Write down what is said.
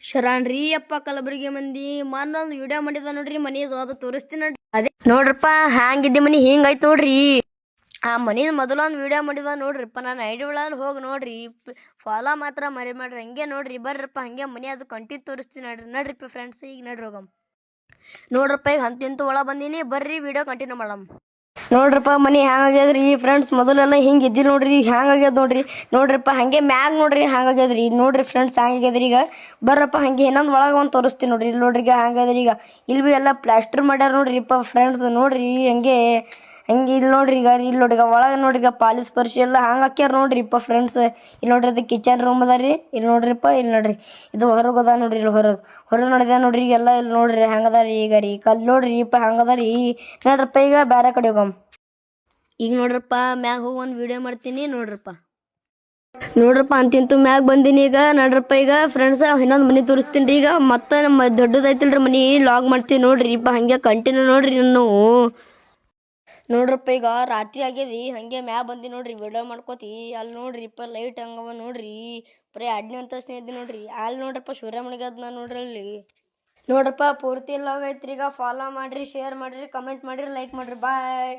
ಶರಣ್ರಿ ಅಪ್ಪ ಕಲಬುರಗಿ ಮಂದಿ ಮೊನ್ನೊಂದು ವಿಡಿಯೋ ಮಾಡಿದ ನೋಡ್ರಿ ಮನಿದು ಅದು ತೋರಿಸ್ತೀನಿ ನೋಡ್ರಿ. ಅದೇ ನೋಡ್ರಪ್ಪ ಹ್ಯಾಂಗಿದ್ದೆ ಮನಿ ಹಿಂಗಾಯ್ತು ನೋಡ್ರಿ. ಆ ಮನಿದ ಮೊದಲೊಂದು ವಿಡಿಯೋ ಮಾಡಿದ ನೋಡ್ರಿಪ್ಪ. ನಾನು ಐಡಿ ಒಳಗೆ ಹೋಗಿ ನೋಡ್ರಿ, ಫಾಲೋ ಮಾತ್ರ ಮರಿ ಮಾಡ್ರಿ. ಹಂಗೆ ನೋಡ್ರಿ ಬರ್ರಪ್ಪ, ಹಂಗೆ ಮನಿ ಅದು ಕಂಟಿನ್ಯೂ ತೋರಿಸ್ತೀನಿ ನೋಡ್ರಿ. ನಡ್ರಿಪ್ಪ ಫ್ರೆಂಡ್ಸ್, ಈಗ ನಡ್ರಿ ಹೋಗಮ್. ನೋಡ್ರಪ್ಪ ಈಗ ಹಂತಿಂತು ಒಳಗೆ ಬಂದೀನಿ, ಬರ್ರಿ ವಿಡಿಯೋ ಕಂಟಿನ್ಯೂ ಮಾಡಮ್. ನೋಡ್ರಪ್ಪ ಮನಿ ಹ್ಯಾಂಗಾಗ್ಯದ್ರಿ ಫ್ರೆಂಡ್ಸ್. ಮೊದಲೆಲ್ಲ ಹಿಂಗೆ ಇದ್ದಿಲ್ಲ ನೋಡ್ರಿ, ಈಗ ಹ್ಯಾಂಗಾಗ್ಯದ ನೋಡ್ರಿ. ನೋಡ್ರಿಪ್ಪ ಹಂಗೆ ಮ್ಯಾಗ್ ನೋಡ್ರಿ ಹ್ಯಾಂಗಾಗ್ಯದ್ರಿ. ನೋಡ್ರಿ ಫ್ರೆಂಡ್ಸ್ ಹ್ಯಾಂಗಾಗ್ಯದ್ರಿ. ಈಗ ಬರ್ರಪ್ಪ ಹಂಗೆ ಇನ್ನೊಂದು ಒಳಗೆ ಒಂದು ತೋರಿಸ್ತೀನಿ ನೋಡ್ರಿ. ಇಲ್ಲಿ ನೋಡ್ರಿ ಈಗ ಹ್ಯಾಂಗಾದ್ರಿ. ಈಗ ಇಲ್ಲಿ ಭೀ ಎಲ್ಲ ಪ್ಲಾಸ್ಟರ್ ಮಾಡ್ಯಾರ ನೋಡ್ರಿಪ್ಪ ಫ್ರೆಂಡ್ಸ್. ನೋಡ್ರಿ ಹಂಗೆ ಇಲ್ಲಿ ನೋಡ್ರಿ. ಈಗ ಇಲ್ಲಿ ನೋಡ್ರಿ ಈಗ ಒಳಗೆ ನೋಡ್ರಿ ಈಗ ಪಾಲಿಸ್ ಪರ್ಶಿ ಎಲ್ಲ ಹಂಗೆ ಹಾಕ್ಯಾರ ನೋಡ್ರಿಪ್ಪ ಫ್ರೆಂಡ್ಸ್. ಇಲ್ಲಿ ನೋಡ್ರಿ ಅದು ಕಿಚನ್ ರೂಮ್ ಅದ ರೀ. ಇಲ್ಲಿ ನೋಡ್ರಿಪ್ಪ, ಇಲ್ಲಿ ನೋಡ್ರಿ ಇದು ಹೊರಗೆ ಅದ ನೋಡ್ರಿ. ಇಲ್ಲಿ ಹೊರಗೆ ನೋಡಿದೆ ನೋಡ್ರಿ. ಈಗೆಲ್ಲ ಇಲ್ಲಿ ನೋಡ್ರಿ ಹಂಗದ ರೀ. ಈಗ ರೀ ಕಲ್ಲು ನೋಡ್ರಿ ಇಪ್ಪ ಹಂಗದ ರೀ. ನೋಡ್ರಪ್ಪ ಈಗ ಬೇರೆ ಕಡೆ ಹೋಗಮ್. ಈಗ ನೋಡ್ರಪ್ಪ ಮ್ಯಾಗ ಹೋಗಿ ಒಂದು ವಿಡಿಯೋ ಮಾಡ್ತೀನಿ ನೋಡ್ರಪ್ಪ. ನೋಡ್ರಪ್ಪ ಅಂತಿಂತು ಮ್ಯಾಗ ಬಂದೀನಿ. ಈಗ ನೋಡ್ರಪ್ಪ ಈಗ ಫ್ರೆಂಡ್ಸ್ ಇನ್ನೊಂದು ಮನೆ ತೋರಿಸ್ತೀನಿ ರೀ. ಈಗ ಮತ್ತೆ ನಮ್ಮ ದೊಡ್ಡದೈತಿಲ್ರಿ ಮನಿ, ಲಾಗ್ ಮಾಡ್ತೀನಿ ನೋಡ್ರಿಪ್ಪ. ಹಂಗೆ ಕಂಟಿನ್ಯೂ ನೋಡ್ರಿ. ನಾವು ನೋಡ್ರಪ್ಪ ಈಗ ರಾತ್ರಿ ಆಗ್ಯದಿ, ಹಂಗೆ ಮ್ಯಾಗ ಬಂದಿ ನೋಡ್ರಿ ವಿಡಿಯೋ ಮಾಡ್ಕೋತಿ. ಅಲ್ಲಿ ನೋಡ್ರಿಪ್ಪ ಲೈಟ್ ಹಂಗವ ನೋಡ್ರಿ. ಬರೀ ಅಡ್ನಿ ಅಂತ ಸ್ನೇಹಿತ ನೋಡ್ರಿ. ಅಲ್ಲಿ ನೋಡ್ರಪ್ಪ ಸೂರ್ಯ ಮುಳುಗ್ಯದ ನೋಡ್ರಿ ಅಲ್ಲಿ. ನೋಡ್ರಪ್ಪ ಪೂರ್ತಿ ಲಾಗ್ ಐತ್ರಿ. ಈಗ ಫಾಲೋ ಮಾಡ್ರಿ, ಶೇರ್ ಮಾಡ್ರಿ, ಕಮೆಂಟ್ ಮಾಡ್ರಿ, ಲೈಕ್ ಮಾಡ್ರಿ. ಬಾಯ್.